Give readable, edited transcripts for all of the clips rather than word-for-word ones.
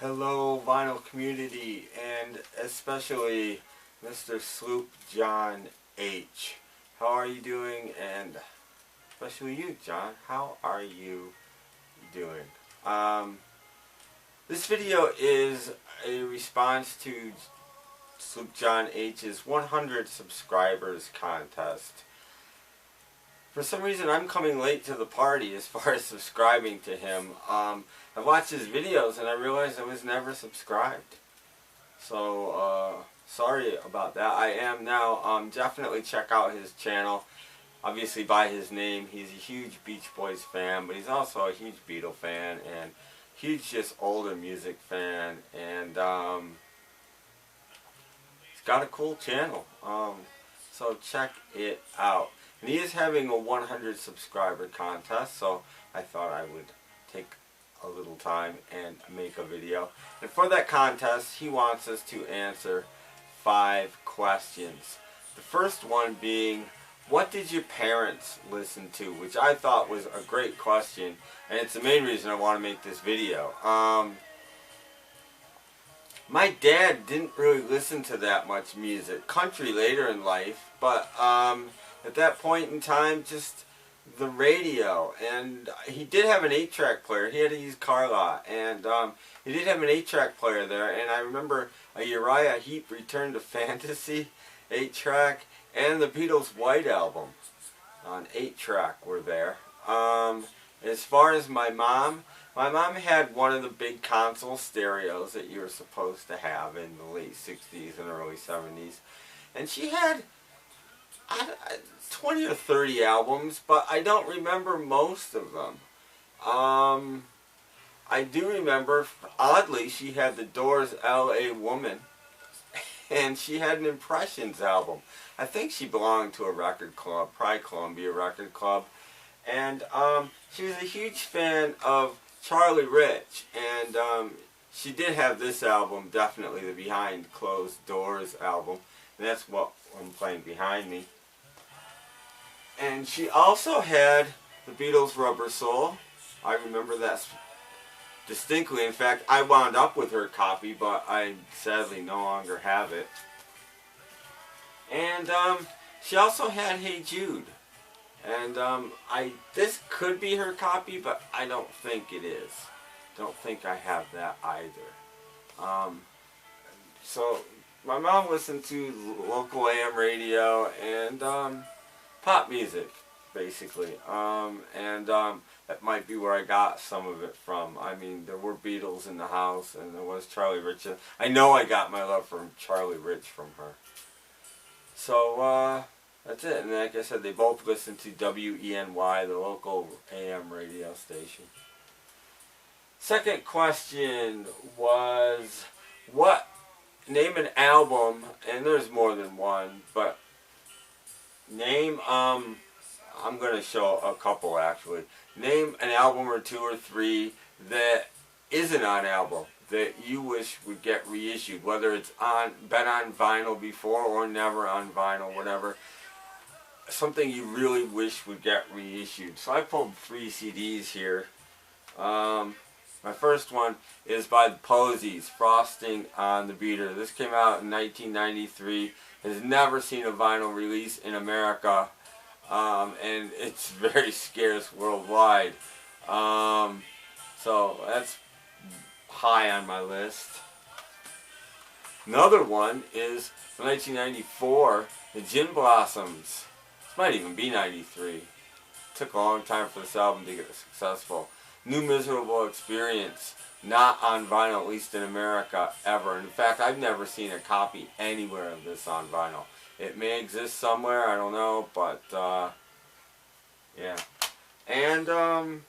Hello, vinyl community, and especially Mr. Sloop John H. How are you doing? And especially you, John. How are you doing? This video is a response to Sloop John H's 100 subscribers contest. For some reason, I'm coming late to the party as far as subscribing to him. I watched his videos and I realized I was never subscribed. So, sorry about that. I am now. Definitely check out his channel. Obviously, by his name, he's a huge Beach Boys fan, but he's also a huge Beatle fan and huge just older music fan. And he's got a cool channel. So check it out. And he is having a 100 subscriber contest, so I thought I would take a little time and make a video. And for that contest, he wants us to answer 5 questions. The first one being, what did your parents listen to? Which I thought was a great question, and it's the main reason I want to make this video. My dad didn't really listen to that much music. Country later in life, but at that point in time, just the radio. And he did have an 8-track player. He had to use car lot. And he did have an 8-track player there. And I remember a Uriah Heep Return to Fantasy 8-track and the Beatles' White Album on 8-track were there. As far as my mom had one of the big console stereos that you were supposed to have in the late 60s and early 70s. And she had 20 or 30 albums, but I don't remember most of them. I do remember, oddly, she had the Doors' L.A. Woman, and she had an Impressions album. I think she belonged to a record club, probably Columbia Record Club, and she was a huge fan of Charlie Rich, and she did have this album, definitely the Behind Closed Doors album, and that's what I'm playing behind me. And she also had the Beatles' Rubber Soul. I remember that distinctly. In fact, I wound up with her copy, but I sadly no longer have it. And she also had Hey Jude. And this could be her copy, but I don't think it is. Don't think I have that either. So my mom listened to local AM radio and pop music, basically. That might be where I got some of it from. I mean, there were Beatles in the house, and there was Charlie Rich. I know I got my love from Charlie Rich from her. So, that's it. And like I said, they both listened to WENY, the local AM radio station. Second question was, name an album, and there's more than one, but name, I'm going to show a couple actually. Name an album or 2 or 3 that isn't on album, that you wish would get reissued, whether it's been on vinyl before or never on vinyl, whatever. Something you really wish would get reissued. So I pulled 3 CDs here. My first one is by the Posies, Frosting on the Beater. This came out in 1993. Has never seen a vinyl release in America, and it's very scarce worldwide. So that's high on my list. Another one is from 1994, the Gin Blossoms. This might even be 93. Took a long time for this album to get successful. New Miserable Experience. Not on vinyl, at least in America, ever. In fact, I've never seen a copy anywhere of this on vinyl. It may exist somewhere, I don't know, but, yeah. And, I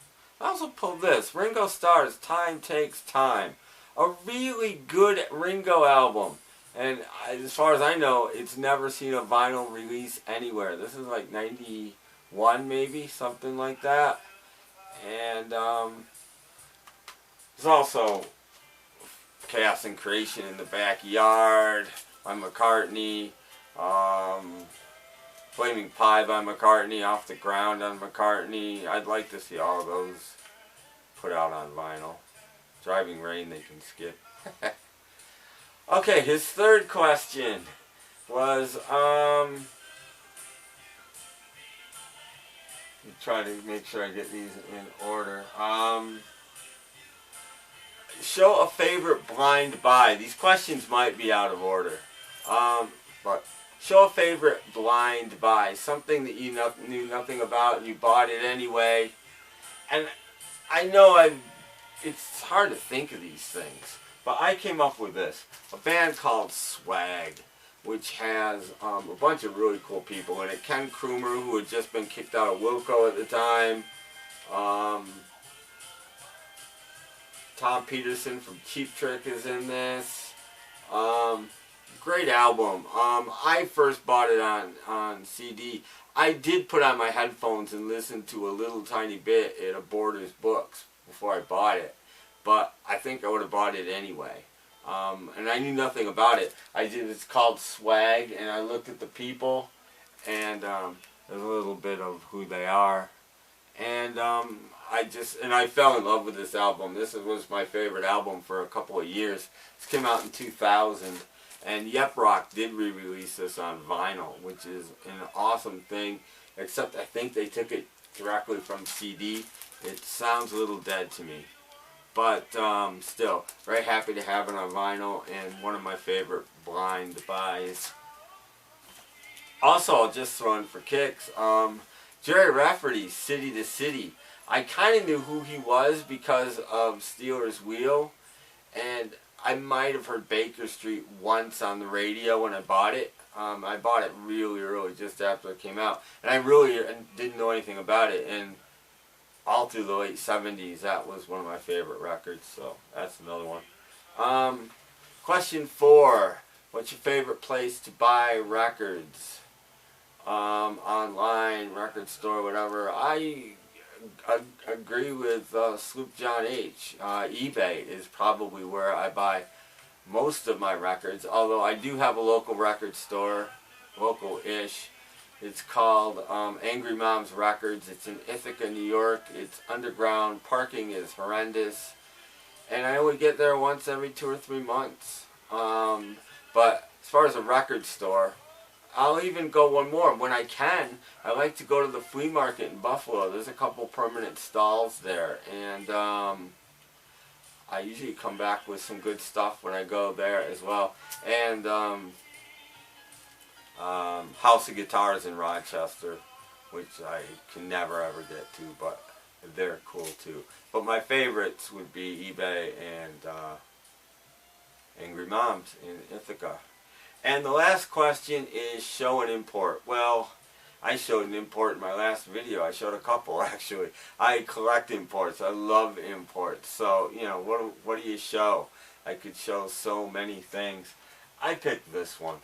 also pulled this, Ringo Starr's Time Takes Time. A really good Ringo album. And as far as I know, it's never seen a vinyl release anywhere. This is like 91 maybe, something like that. And, there's also Chaos and Creation in the Backyard by McCartney, Flaming Pie by McCartney, Off the Ground on McCartney. I'd like to see all of those put out on vinyl. Driving rain they can skip. Okay, his third question was, try to make sure I get these in order. Show a favorite blind buy. These questions might be out of order. But show a favorite blind buy. Something that you knew nothing about and you bought it anyway. And I know it's hard to think of these things. But I came up with this. A band called Swag, which has a bunch of really cool people in it. Ken Krumer, who had just been kicked out of Wilco at the time. Tom Peterson from Cheap Trick is in this. Great album. I first bought it on CD. I did put on my headphones and listen to a little tiny bit at a Borders Books before I bought it. But I think I would have bought it anyway. And I knew nothing about it. It's called Swag, and I looked at the people, and there's a little bit of who they are. And I fell in love with this album. This was my favorite album for a couple of years. This came out in 2000, and Yep Rock did re-release this on vinyl, which is an awesome thing, except I think they took it directly from CD. It sounds a little dead to me. But still, very happy to have it on vinyl, and one of my favorite blind buys. Also, I'll just throw in for kicks, Jerry Rafferty, City to City. I kind of knew who he was because of Steelers Wheel, and I might have heard Baker Street once on the radio when I bought it. I bought it really early, just after it came out, and I really didn't know anything about it. And all through the late 70s, that was one of my favorite records, so that's another one. Question 4. What's your favorite place to buy records? Online, record store, whatever. I agree with Sloop John H. eBay is probably where I buy most of my records, although I do have a local record store, local-ish. It's called Angry Mom's Records. It's in Ithaca, New York. It's underground. Parking is horrendous. And I only get there once every 2 or 3 months. But as far as a record store, I'll even go one more. When I can, I like to go to the flea market in Buffalo. There's a couple permanent stalls there. And I usually come back with some good stuff when I go there as well. And House of Guitars in Rochester, which I can never ever get to, but they're cool too. But my favorites would be eBay and Angry Moms in Ithaca. And the last question is show an import. Well, I showed an import in my last video. I showed a couple actually. I collect imports. I love imports. So, you know, what do you show? I could show so many things. I picked this one.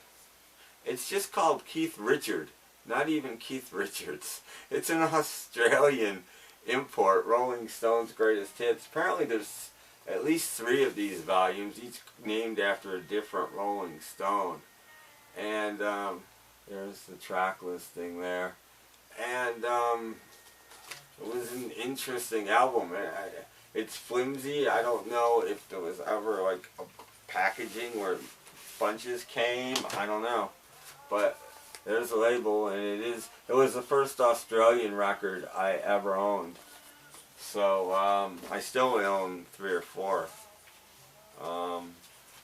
It's just called Keith Richard, not even Keith Richards. It's an Australian import, Rolling Stone's Greatest Hits. Apparently there's at least 3 of these volumes, each named after a different Rolling Stone. And there's the track listing there. And it was an interesting album. It's flimsy. I don't know if there was ever like a packaging where bunches came. I don't know. But there's a label, and it was the first Australian record I ever owned. So I still only own 3 or 4.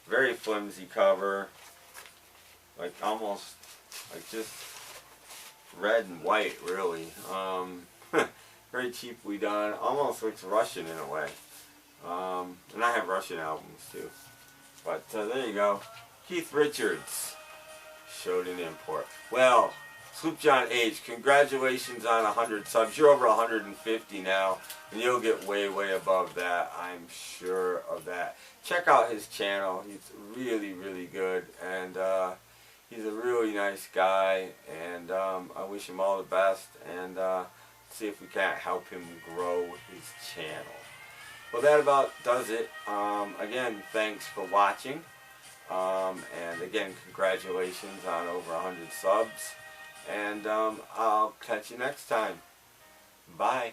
Very flimsy cover, like almost like just red and white, really. Very cheaply done. Almost looks Russian in a way. And I have Russian albums too. But there you go, Keith Richards. Showed an import. Well, Sloop John H., congratulations on 100 subs. You're over 150 now, and you'll get way, way above that. I'm sure of that. Check out his channel. He's really, really good, and he's a really nice guy, and I wish him all the best, and see if we can't help him grow his channel. Well, that about does it. Again, thanks for watching. And again, congratulations on over 100 subs. And I'll catch you next time. Bye.